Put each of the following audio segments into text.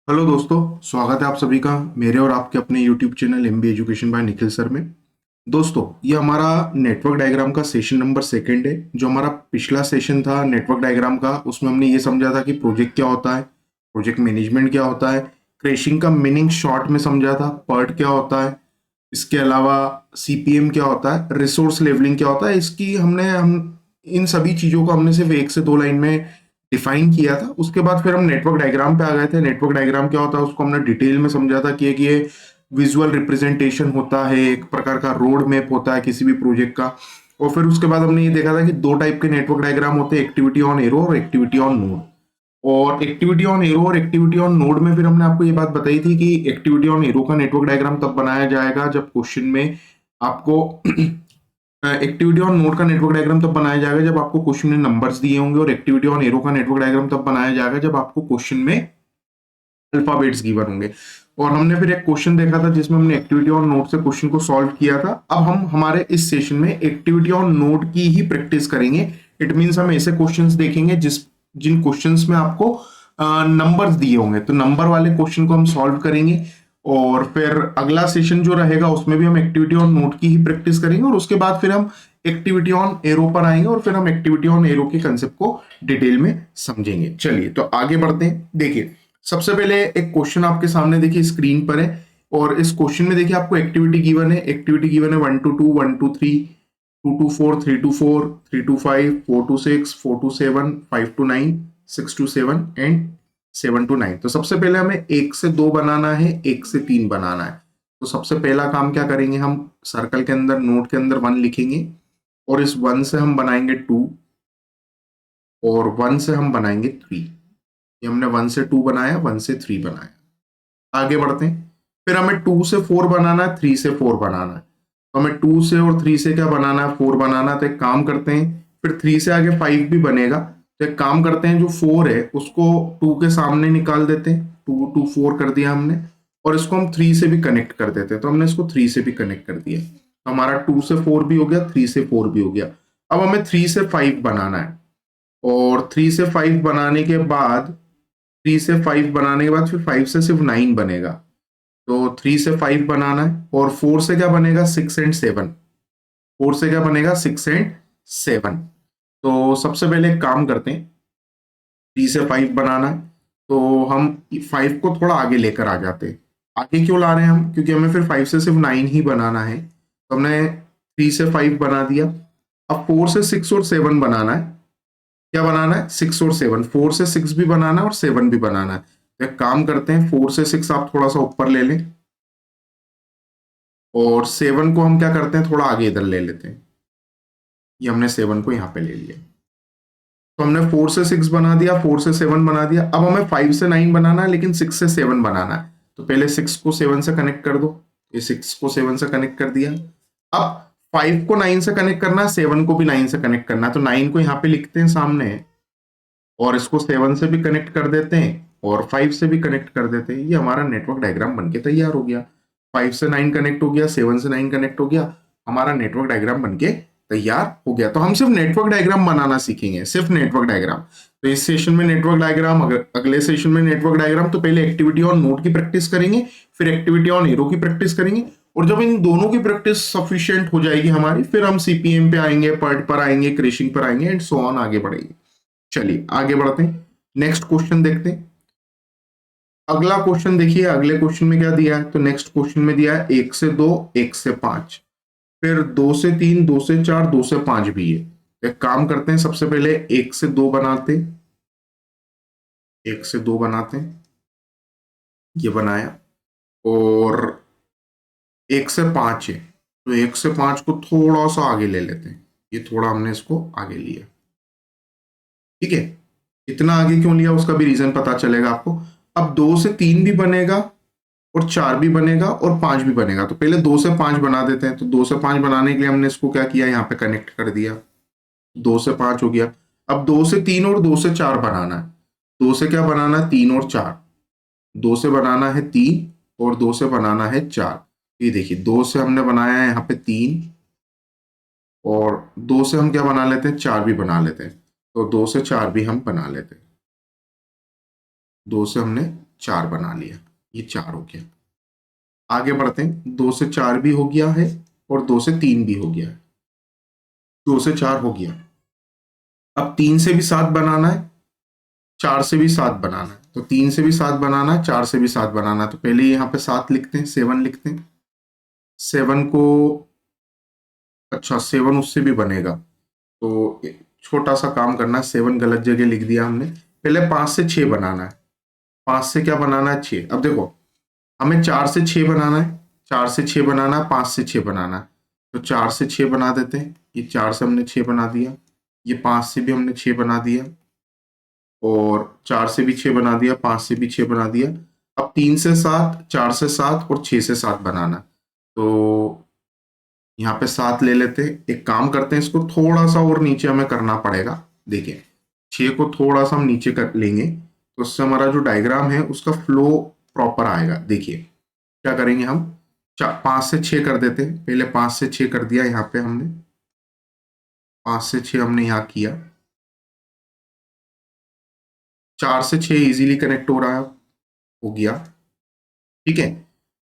Hello दोस्तों, स्वागत है आप सभी का मेरे और आपके अपने YouTube channel MBA education by Nikhil sir में। दोस्तों, ये हमारा नेटवर्क डायग्राम का सेशन नंबर सेकंड है। जो हमारा पिछला सेशन था नेटवर्क डायग्राम का, उसमें हमने ये समझा था कि प्रोजेक्ट क्या होता है, प्रोजेक्ट मैनेजमेंट क्या होता है, क्रेशिंग का मीनिंग शॉर्ट में समझा था, पर्ट क्या होता है, इसके अलावा CPM क्या होता है, रिसोर्स लेवलिंग क्या होता है। इसकी हम इन सभी चीजों को हमने सिर्फ एक से दो लाइन में डिफाइन किया था। उसके बाद फिर हम नेटवर्क डायग्राम पे आ गए थे। नेटवर्क डायग्राम क्या होता है उसको हमने डिटेल में समझा था कि ये विजुअल रिप्रेजेंटेशन होता है, एक प्रकार का रोड मैप होता है किसी भी प्रोजेक्ट का। और फिर उसके बाद हमने ये देखा था कि दो टाइप के नेटवर्क डायग्राम होते हैं, एक्टिविटी ऑन एरो और एक्टिविटी ऑन नोड। और एक्टिविटी ऑन एरो और एक्टिविटी ऑन नोड में फिर हमने आपको ये बात बताई थी कि एक्टिविटी ऑन एरो का नेटवर्क डायग्राम तब बनाया जाएगा जब क्वेश्चन में आपको एक्टिविटी ऑन नोड का नेटवर्क डायग्राम तब बनाया जाएगा जब आपको क्वेश्चन में नंबर्स दिए होंगे, और एक्टिविटी ऑन एरो का नेटवर्क डायग्राम तब बनाया जाएगा जब आपको क्वेश्चन में अल्फाबेट्स गिवन होंगे। और हमने फिर एक क्वेश्चन देखा था जिसमें हमने एक्टिविटी ऑन नोड से क्वेश्चन को सॉल्व किया था। अब हम हमारे इस सेशन में एक्टिविटी ऑन नोड की ही प्रैक्टिस करेंगे। इट मींस हम ऐसे क्वेश्चंस देखेंगे जिन क्वेश्चंस में आपको नंबर्स दिए होंगे, तो नंबर वाले क्वेश्चन को हम सॉल्व करेंगे। और फिर अगला सेशन जो रहेगा उसमें भी हम एक्टिविटी ऑन नोड की ही प्रैक्टिस करेंगे, और उसके बाद फिर हम एक्टिविटी ऑन एरो पर आएंगे और फिर हम एक्टिविटी ऑन एरो के कंसेप्ट को डिटेल में समझेंगे। चलिए तो आगे बढ़ते हैं। देखिए, सबसे पहले एक क्वेश्चन आपके सामने देखिए स्क्रीन पर है, और इस क्वेश्चन में देखिए आपको एक्टिविटी गिवन है। एक्टिविटी गिवन है 1 to 2, 1 to 3, 2 to 4, 3 to 4, 3 to 5, 4 to 6, 4 to 7, 5 to 9, 6 to 7 and 7 to 9। तो सबसे पहले हमें 1 से 2 बनाना है, 1 से 3 बनाना है। तो सबसे पहला काम क्या करेंगे, हम सर्कल के अंदर नोट के अंदर 1 लिखेंगे, और इस 1 से हम बनाएंगे 2, और 1 से हम बनाएंगे 3। ये हमने 1 से 2 बनाया, 1 से 3 बनाया। आगे बढ़ते हैं। फिर हमें 2 से 4 बनाना है, 3 से 4 बनाना है। तो हमें 2 से और 3 से क्या बनाना है, 4 बनाना है। तो एक काम करते हैं, फिर 3 से आगे 5 भी बनेगा। तो एक काम करते हैं, जो 4 है उसको 2 के सामने निकाल देते हैं। 2 2 4 कर दिया हमने, और इसको हम 3 से भी कनेक्ट कर देते हैं। तो हमने इसको 3 से भी कनेक्ट कर दिया। तो हमारा 2 से 4 भी हो गया, 3 से 4 भी हो गया। अब हमें 3 से 5 बनाना है, और 3 से 5 बनाने के बाद 3 से 5 बनाने के बाद फिर 5 से सिर्फ 9 बनेगा। तो 3 से 5 बनाना है, और 4 से क्या बनेगा, 6 एंड 7। 4 से क्या बनेगा, 6 एंड 7। तो सबसे पहले एक काम करते हैं, 3 से 5 बनाना है, तो हम 5 को थोड़ा आगे लेकर आ जाते हैं। आगे क्यों ला रहे हैं हम, क्योंकि हमें फिर 5 से सिर्फ 9 ही बनाना है। तो हमने 3 से 5 बना दिया। अब 4 से 6 और 7 बनाना है। क्या बनाना है, 6 और 7। 4 से 6 भी बनाना है और 7 भी बनाना है। तो एक काम करते हैं, 4 से 6 आप थोड़ा सा ऊपर ले लें, और 7 को हम क्या करते हैं, थोड़ा आगे इधर ले लेते हैं। ये हमने 7 को यहाँ पे ले लिया। तो हमने 4 से 6 बना दिया, 4 से 7 बना दिया। अब हमें 5 से 9 बनाना है, लेकिन 6 से 7 बनाना है। तो पहले 6 को 7 से कनेक्ट कर दो। ये 6 को 7 से कनेक्ट कर दिया। अब 5 को 9 से कनेक्ट करना है, 7 को भी 9 से कनेक्ट करना है। तो 9 को यहाँ पे लिखते हैं सामने, और इसको 7 से भी कनेक्ट कर देते हैं, और 5 से भी कनेक्ट कर देते हैं। ये हमारा नेटवर्क डायग्राम बनके तैयार हो गया। 5 से 9 कनेक्ट हो गया, 7 से 9 कनेक्ट हो गया, हमारा नेटवर्क डायग्राम बनके तैयार हो गया। तो हम सिर्फ नेटवर्क डायग्राम बनाना सीखेंगे, सिर्फ नेटवर्क डायग्राम। तो इस सेशन में नेटवर्क डायग्राम, अगले सेशन में नेटवर्क डायग्राम। तो पहले एक्टिविटी ऑन नोड की प्रैक्टिस करेंगे, फिर एक्टिविटी ऑन एरो की प्रैक्टिस करेंगे, और जब इन दोनों की प्रैक्टिस सफिशिएंट हो जाएगी हमारी, फिर हम CPM पे आएंगे, पर्ट पर आएंगे, क्रेशिंग पर आएंगे, एंड सो ऑन आगे बढ़ेंगे। चलिए आगे बढ़ते हैं, नेक्स्ट क्वेश्चन देखते हैं। अगला क्वेश्चन देखिए, अगले क्वेश्चन में क्या दिया है। तो नेक्स्ट क्वेश्चन में दिया है 1 से 2, 1 से 5, फिर 2 से 3, 2 से 4, 2 से 5 भी है। एक काम करते हैं, सबसे पहले 1 से 2 बनाते, 1 से 2 बनाते हैं। ये बनाया, और 1 से 5 है, तो 1 से 5 को थोड़ा सा आगे ले लेते हैं। ये थोड़ा हमने इसको आगे लिया, ठीक है। इतना आगे क्यों लिया उसका भी रीजन पता चलेगा आपको। अब 2 से 3 भी बनेगा, और 4 भी बनेगा, और 5 भी बनेगा। तो पहले 2 से 5 बना देते हैं। तो 2 से 5 बनाने के लिए हमने इसको क्या किया, यहाँ पे कनेक्ट कर दिया। 2 से 5 हो गया। अब 2 से 3 और 2 से 4 बनाना है। 2 से क्या बनाना है, 3 और 4। 2 से बनाना है 3, और 2 से बनाना है 4। ये देखिए, 2 से हमने बनाया है यहाँ पे 3, और 2 से हम क्या बना लेते हैं, 4 भी बना लेते हैं। तो 2 से 4 भी हम बना लेते हैं। 2 से हमने 4 बना लिया, ये 4 हो गया। आगे बढ़ते हैं, 2 से 4 भी हो गया है और 2 से 3 भी हो गया है, 2 से 4 हो गया। अब 3 से भी 7 बनाना है, 4 से भी 7 बनाना है। तो 3 से भी 7 बनाना है, 4 से भी 7 बनाना है। तो पहले यहाँ पे 7 लिखते हैं, 7 लिखते हैं। 7 को, अच्छा 7 उससे भी बनेगा, तो एक छोटा सा काम करना है, 7 गलत जगह लिख दिया हमने। पहले 5 से 6 बनाना है, 5 से क्या बनाना है, 6। अब देखो हमें 4 से 6 बनाना है, 4 से 6 बनाना है, 5 से 6 बनाना है। तो 4 से 6 बना देते हैं, ये 4 से हमने 6 बना दिया, ये 5 से भी हमने 6 बना दिया, और 4 से भी 6 बना दिया, 5 से भी 6 बना दिया। अब 3 से 7, 4 से 7 और 6 से 7 बनाना। तो यहाँ पे 7 ले लेते हैं। एक काम करते हैं, इसको थोड़ा सा और नीचे हमें करना पड़ेगा। देखिए 6 को थोड़ा सा हम नीचे कर लेंगे, तो उससे हमारा जो डायग्राम है उसका फ्लो प्रॉपर आएगा। देखिए क्या करेंगे हम, 5 से 6 कर देते हैं। पहले 5 से 6 कर दिया, यहाँ पे हमने 5 से 6 हमने यहाँ किया, 4 से 6 इजीली कनेक्ट हो रहा है, हो गया, ठीक है।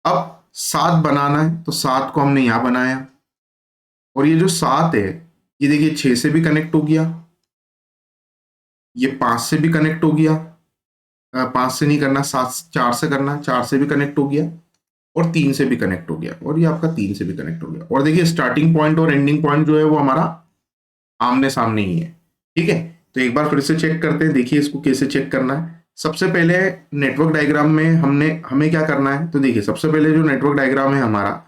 अब 7 बनाना है, तो 7 को हमने यहां बनाया, और ये जो 7 है ये देखिए 6 से भी कनेक्ट हो गया, ये 5 से भी कनेक्ट हो गया, 5 से नहीं करना, 7 4 से करना, 4 से भी कनेक्ट हो गया, और 3 से भी कनेक्ट हो गया, और ये आपका 3 से भी कनेक्ट हो गया। और देखिए स्टार्टिंग पॉइंट और एंडिंग पॉइंट जो है वो हमारा आमने सामने ही है, ठीक है। तो एक बार फिर से चेक करते हैं, देखिए इसको कैसे चेक करना है। सबसे पहले नेटवर्क डायग्राम में हमें क्या करना है, तो देखिए सबसे पहले जो नेटवर्क डायग्राम है हमारा,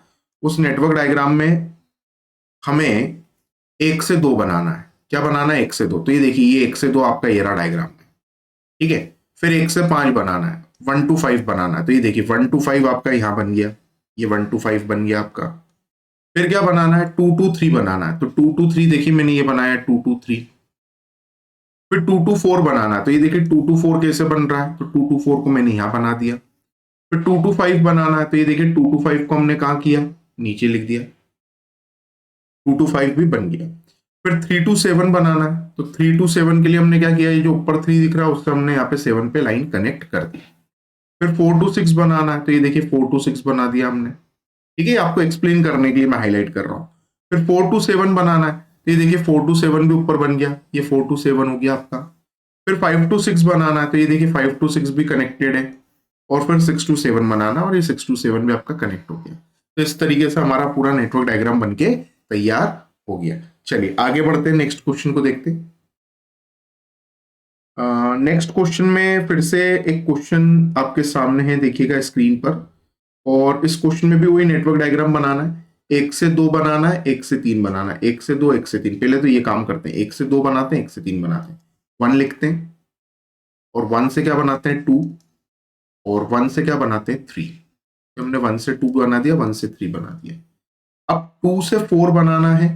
उस नेटवर्क डायग्राम में हमें 1 से 2 बनाना है। क्या बनाना है, 1 से 2। तो ये देखिए ये 1 से 2 आपका ये रहा डायग्राम है, ठीक है। फिर 1 से 5 बनाना है, 1 to 5 बनाना है। तो ये देखिए 1 to 5 आपका यहां बन गया, ये 1 to 5 बन गया आपका। फिर क्या बनाना है, 2 to 3 बनाना है। तो 2 to 3 देखिए मैंने ये बनाया 2 to 3। फिर 2 to 4 बनाना है, तो ये देखिए 2 to 4 कैसे बन रहा है, तो 2 to 4 को मैंने यहां बना दिया। फिर 2 to 5 बनाना है, तो ये देखिए 2 to 5 को हमने कहा किया, नीचे लिख दिया, 2 to 5 भी बन गया। फिर 3 to 7 बनाना है, तो 3 to 7 के लिए हमने क्या किया, ये जो ऊपर 3 दिख रहा है उससे हमने यहाँ पे 7 पे लाइन कनेक्ट कर दी। फिर 4 to 6 बनाना है, तो ये देखिए 4 to 6 बना दिया हमने, ठीक है। आपको एक्सप्लेन करने के लिए मैं हाईलाइट कर रहा हूँ। फिर 4 to 7 बनाना है, तो ये देखिए 4 to 7 भी ऊपर बन गया, ये 4 to 7 हो गया आपका। फिर 5 to 6 बनाना है, तो ये देखिए 5 to 6 भी कनेक्टेड है। और फिर 6 to 7 बनाना, और ये 6 to 7 भी आपका कनेक्ट हो गया। तो इस तरीके से हमारा पूरा नेटवर्क डायग्राम बनके तैयार हो गया। चलिए आगे बढ़ते हैं, नेक्स्ट क्वेश्चन को देखते हैं। नेक्स्ट क्वेश्चन में फिर से एक क्वेश्चन आपके सामने है, देखिएगा स्क्रीन पर। और इस क्वेश्चन में भी वही नेटवर्क डायग्राम बनाना है, 1 से 2 बनाना है, 1 से 3 बनाना है, 1 से 2, 1 से 3। पहले तो ये काम करते हैं, 1 से 2 बनाते हैं, 1 से 3 बनाते हैं, 1 लिखते हैं, और 1 से क्या बनाते हैं 2, और 1 से क्या बनाते हैं 3। हमने 1 से 2 बना दिया, 1 से 3 बना दिया। अब 2 से 4 बनाना है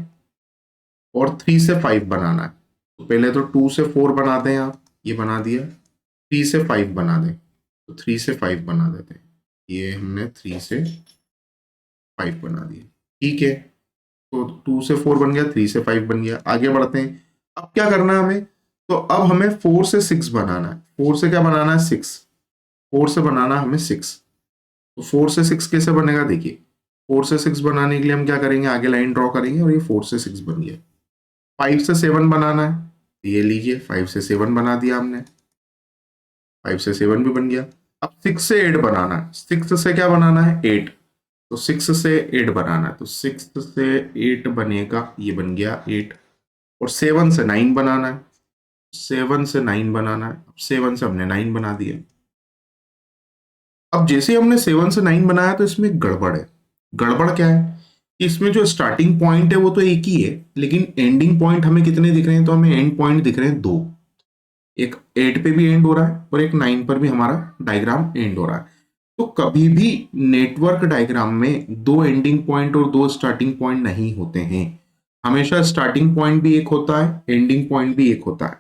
और 3 से 5 बनाना है। तो पहले तो 2 से 4 बना दें आप, ये बना दिया। 3 से 5 बना दें, तो 3 से 5 बना देते हैं, ये हमने 3 से 5 बना दिया, ठीक है। तो 2 से 4 बन गया, 3 से 5 बन गया। आगे बढ़ते हैं, अब क्या करना है हमें, तो अब हमें 4 से 6 बनाना है। 4 से क्या बनाना है 6, 4 से बनाना हमें 6। तो 4 से 6 कैसे बनेगा, देखिए 4 से 6 बनाने के लिए हम क्या करेंगे, आगे लाइन ड्रॉ करेंगे, और ये 4 से 6 बन गया। 5 से 7 बनाना है, ये लीजिए 5 से 7 बना दिया हमने, 5 से 7 भी बन गया। अब 6 से 8 बनाना है, 6 से क्या बनाना है 8। तो 6 से 8 बनाना है, तो 6 से 8 बनेगा, ये बन गया 8। और 7 से 9 बनाना है, 7 से 9 बनाना है। अब 7 से हमने 9 बना दिया। अब जैसे हमने 7 से 9 बनाया, तो इसमें एक गड़बड़ है। गड़बड़ क्या है कि इसमें जो स्टार्टिंग पॉइंट है वो तो एक ही है, लेकिन एंडिंग पॉइंट हमें कितने दिख रहे हैं, तो हमें एंड पॉइंट दिख रहे हैं 2। एक 8 पे भी एंड हो रहा है, और एक 9 पर भी हमारा डायग्राम एंड हो रहा है। तो कभी भी नेटवर्क डायग्राम में 2 एंडिंग पॉइंट और 2 स्टार्टिंग पॉइंट नहीं होते हैं। हमेशा स्टार्टिंग पॉइंट भी एक होता है, एंडिंग पॉइंट भी एक होता है।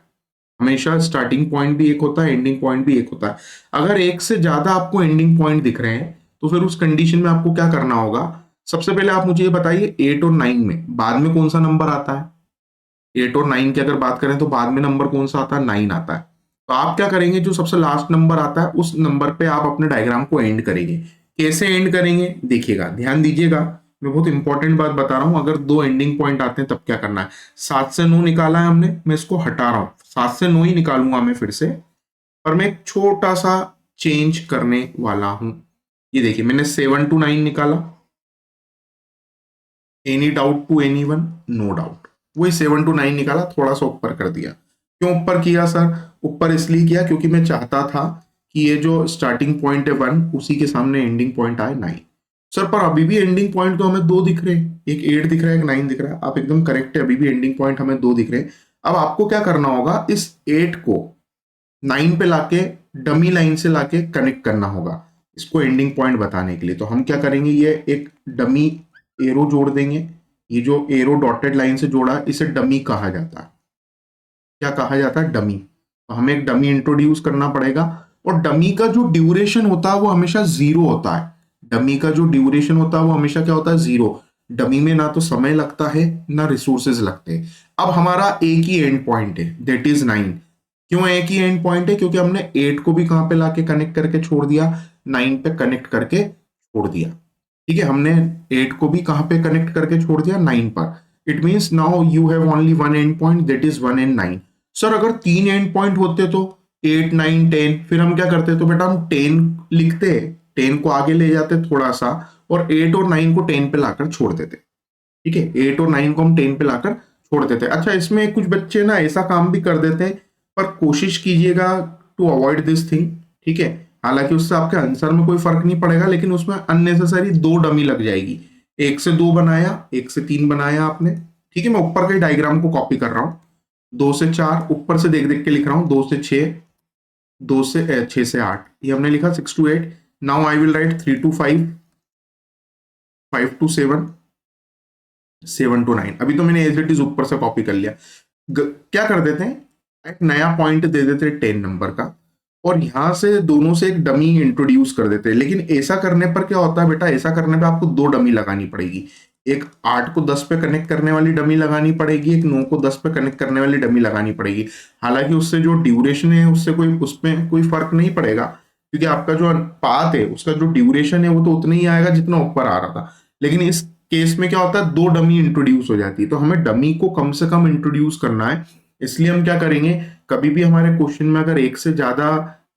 हमेशा स्टार्टिंग पॉइंट भी एक होता है, एंडिंग पॉइंट भी एक होता है। अगर एक से ज्यादा आपको एंडिंग पॉइंट दिख रहे हैं, तो फिर उस कंडीशन में आपको क्या करना होगा, सबसे पहले आप मुझे ये बताइए 8 और 9 में बाद में कौन सा नंबर आता है। 8 और 9 की अगर बात करें तो बाद में नंबर कौन सा आता है, 9 आता है। तो आप क्या करेंगे, जो सबसे लास्ट नंबर आता है उस नंबर पे आप अपने डायग्राम को एंड करेंगे। कैसे एंड करेंगे देखिएगा, ध्यान दीजिएगा, मैं बहुत इंपॉर्टेंट बात बता रहा हूं। अगर दो एंडिंग पॉइंट आते हैं तब क्या करना है, 7 से 9 निकाला है हमने, मैं इसको हटा रहा हूं, 7 से 9 ही निकालूंगा मैं फिर से, पर मैं एक छोटा सा चेंज करने वाला हूं। ये देखिए मैंने 7 to 9 निकाला, any doubt to any one, no doubt, वही 7 to 9 निकाला, थोड़ा सा ऊपर कर दिया। क्यों ऊपर किया सर, ऊपर इसलिए किया क्योंकि मैं चाहता था कि ये जो स्टार्टिंग पॉइंट है 1, उसी के सामने एंडिंग पॉइंट आए 9। सर पर अभी भी एंडिंग पॉइंट तो हमें दो दिख रहे हैं, एक 8 दिख रहा है, एक 9 दिख रहा है। आप एकदम करेक्ट है, अभी भी एंडिंग पॉइंट हमें दो दिख रहे हैं। अब आपको क्या करना होगा, इस 8 को 9 पे लाके डमी लाइन से लाके कनेक्ट करना होगा इसको एंडिंग पॉइंट बताने के लिए। तो हम क्या करेंगे, ये एक डमी एरो जोड़ देंगे। ये जो एरो डॉटेड लाइन से जोड़ा इसे डमी कहा जाता है। क्या कहा जाता है, डमी। तो हमें एक डमी इंट्रोड्यूस करना पड़ेगा, और डमी का जो ड्यूरेशन होता है वो हमेशा 0 होता है। डमी का जो ड्यूरेशन होता है वो हमेशा क्या होता है, 0। डमी में ना तो समय लगता है ना रिसोर्सेज लगते हैं। अब हमारा एक ही एंड पॉइंट है, दैट इज 9। क्यों एक ही एंड पॉइंट है, क्योंकि हमने 8 को भी कहां पे लाके कनेक्ट करके छोड़ दिया, 9 पे कनेक्ट करके छोड़ दिया। ठीक है, हमने 8 को भी कहां पे कनेक्ट करके छोड़ दिया, 9 पर। It means now you have only one and point, that is 1 and 9। Sir अगर 3 एंड पॉइंट होते तो 8 9 10, फिर हम क्या करते, तो बेटा हम 10 लिखते, 10 को आगे ले जाते थोड़ा सा, और 8 और 9 को 10 पे लाकर छोड़ देते। ठीक है, 8 और 9 को हम 10 पे लाकर छोड़ देते। अच्छा, इसमें कुछ बच्चे ना ऐसा काम भी कर देते हैं, पर कोशिश कीजिएगा टू अवॉइड दिस थिंग। ठीक है, हालांकि उससे आपके आंसर में कोई फर्क नहीं पड़ेगा, लेकिन उसमें अननेसेसरी दो डमी लग जाएगी। 1 से 2 बनाया, 1 से 3 बनाया आपने। ठीक है, मैं ऊपर के डायग्राम को कॉपी कर रहा हूं। 2 से 4 ऊपर से देख देख के लिख रहा हूं, 2 से 6, 6 से 8, ये हमने लिखा 6 to 8। Now I will write 3 to 5, 5 to 7, 7 to 9। अभी तो मैंने एज इट इज ऊपर से कॉपी कर लिया। क्या कर देते हैं, एक नया पॉइंट दे देते हैं 10 नंबर का, और यहां से दोनों से एक डमी इंट्रोड्यूस कर देते हैं। लेकिन ऐसा करने पर क्या होता है बेटा, ऐसा करने पे आपको दो डमी लगानी पड़ेगी। एक 8 को 10 पे कनेक्ट करने वाली डमी लगानी पड़ेगी, एक 9 को 10 पे कनेक्ट करने वाली डमी लगानी पड़ेगी। हालांकि उससे जो ड्यूरेशन है उससे उसमें कोई फर्क नहीं पड़ेगा, क्योंकि आपका जो पाथ है उसका जो ड्यूरेशन है वो तो उतना ही आएगा जितना ऊपर आ रहा था। लेकिन इस केस में क्या होता है, दो डमी इंट्रोड्यूस हो जाती है, तो हमें डमी को कम से कम इंट्रोड्यूस करना है। इसलिए हम क्या करेंगे, कभी भी हमारे क्वेश्चन में अगर एक से ज्यादा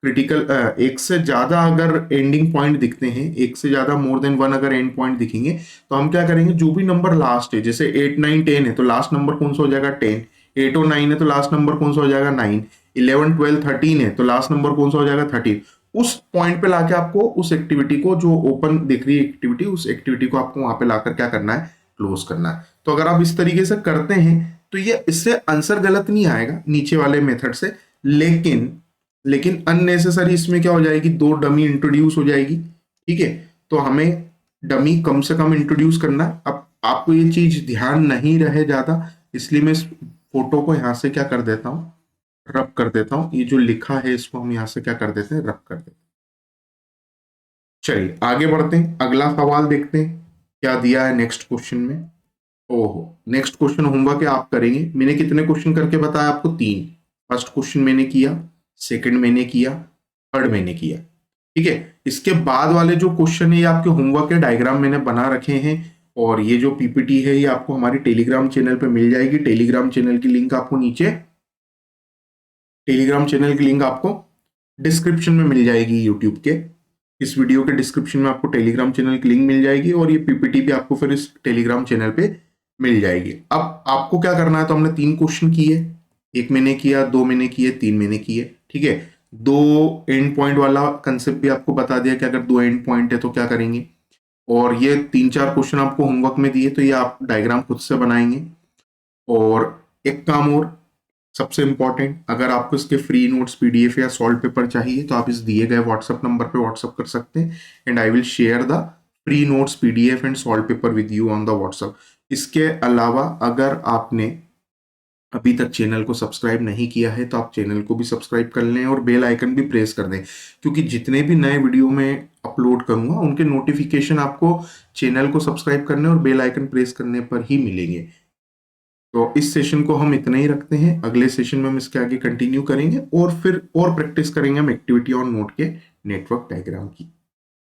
एक से ज्यादा अगर एंडिंग पॉइंट दिखते हैं, एक से ज्यादा मोर देन वन अगर एंड पॉइंट दिखेंगे, तो हम क्या करेंगे, जो भी नंबर लास्ट है, जैसे 8 9 10 है तो लास्ट नंबर कौन सा हो जाएगा, 10। 8 और 9 है तो लास्ट नंबर कौन सा हो जाएगा, 9। 11 12 13 है तो लास्ट नंबर कौन सा हो जाएगा, 13। उस पॉइंट पे लाके आपको उस एक्टिविटी को, जो ओपन दिख रही है एक्टिविटी, उस एक्टिविटी को आपको वहां पे लाकर क्या करना है, क्लोज करना है। तो अगर आप इस तरीके से करते हैं तो ये इससे आंसर गलत नहीं आएगा नीचे वाले मेथड से, लेकिन अननेसेसरी इसमें क्या हो जाएगी, दो डमी इंट्रोड्यूस हो जाएगी। ठीक है, तो हमें डमी कम से कम इंट्रोड्यूस करना है। अब आपको ये चीज ध्यान नहीं रहे ज्यादा, इसलिए मैं इस फोटो को यहां से क्या कर देता हूं, रब कर देता हूं। ये जो लिखा है इसको हम यहां से क्या कर देते हैं, रब कर देते हैं। चलिए आगे बढ़ते हैं, अगला सवाल देखते हैं क्या दिया है नेक्स्ट क्वेश्चन में। ओहो, नेक्स्ट क्वेश्चन होमवर्क है, आप करेंगे। मैंने कितने क्वेश्चन करके बताया आपको, 3। फर्स्ट क्वेश्चन मैंने किया, सेकंड मैंने किया, थर्ड मैंने किया। ठीक है, इसके बाद वाले जो क्वेश्चन है ये आपके होमवर्क के डायग्राम मैंने बना रखे हैं, और ये जो पीपीटी है ये आपको हमारी टेलीग्राम चैनल पे मिल जाएगी। टेलीग्राम चैनल की लिंक आपको नीचे, टेलीग्राम चैनल की लिंक आपको डिस्क्रिप्शन में मिल जाएगी, यूट्यूब के इस वीडियो के डिस्क्रिप्शन में आपको टेलीग्राम चैनल की लिंक मिल जाएगी, और ये पीपीटी भी आपको फिर इस टेलीग्राम चैनल पे मिल जाएगी। अब आपको क्या करना है, तो हमने 3 क्वेश्चन किए, एक मैंने किया, 2 मैंने किए, 3 मैंने किए। ठीक है, 2 एंड पॉइंट वाला कंसेप्ट भी आपको बता दिया कि अगर 2 एंड पॉइंट है तो क्या करेंगे, और ये 3 4 क्वेश्चन आपको होमवर्क में दिए, तो ये आप डायग्राम खुद से बनाएंगे। और एक काम और सबसे इंपॉर्टेंट, अगर आपको इसके फ्री नोट्स पीडीएफ या सॉल्व पेपर चाहिए तो आप इस दिए गए व्हाट्सएप नंबर पे व्हाट्सएप कर सकते हैं, and I will share the free notes PDF and solve paper with you on the WhatsApp. इसके अलावा अगर आपने अभी तक चैनल को सब्सक्राइब नहीं किया है तो आप चैनल को भी सब्सक्राइब कर लें, और बेल आइकन भी प्रेस कर दें, क्योंकि जितने भी नए वीडियो में अपलोड करूंगा उनके नोटिफिकेशन आपको चैनल को सब्सक्राइब करने और बेल आइकन प्रेस करने पर ही मिलेंगे। तो इस सेशन को हम इतना ही रखते हैं, अगले सेशन में हम इसके आगे कंटिन्यू करेंगे और फिर और प्रैक्टिस करेंगे हम एक्टिविटी ऑन नोड के नेटवर्क डायग्राम की।